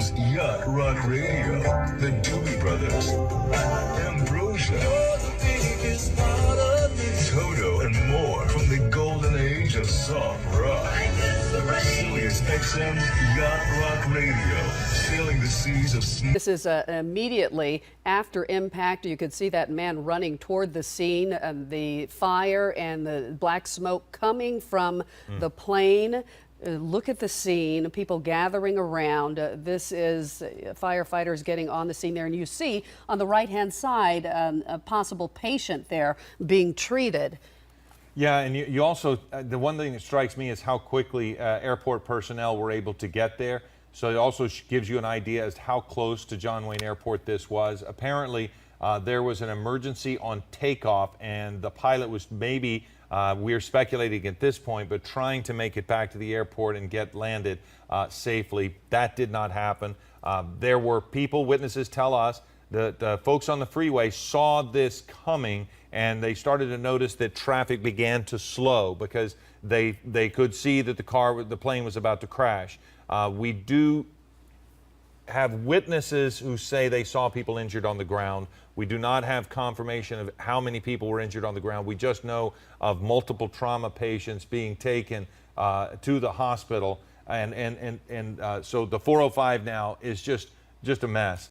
XM's Yacht Rock Radio, the Doobie Brothers, Ambrosia, Toto, and more from the golden age of soft rock. Sirius XM's Yacht Rock Radio, sailing the seas of... This is immediately after impact. You could see that man running toward the scene, the fire and the black smoke coming from the plane. Look at the scene, people gathering around. This is firefighters getting on the scene there, and you see on the right-hand side a possible patient there being treated. Yeah, and you also, the one thing that strikes me is how quickly airport personnel were able to get there. So it also gives you an idea as to how close to John Wayne Airport this was. Apparently, there was an emergency on takeoff, and the pilot was maybe, we're speculating at this point, but trying to make it back to the airport and get landed safely. That did not happen. There were people, witnesses tell us, the folks on the freeway saw this coming, and they started to notice that traffic began to slow because they could see that the plane was about to crash. We do have witnesses who say they saw people injured on the ground. We do not have confirmation of how many people were injured on the ground. We just know of multiple trauma patients being taken to the hospital, and so the 405 now is just a mess.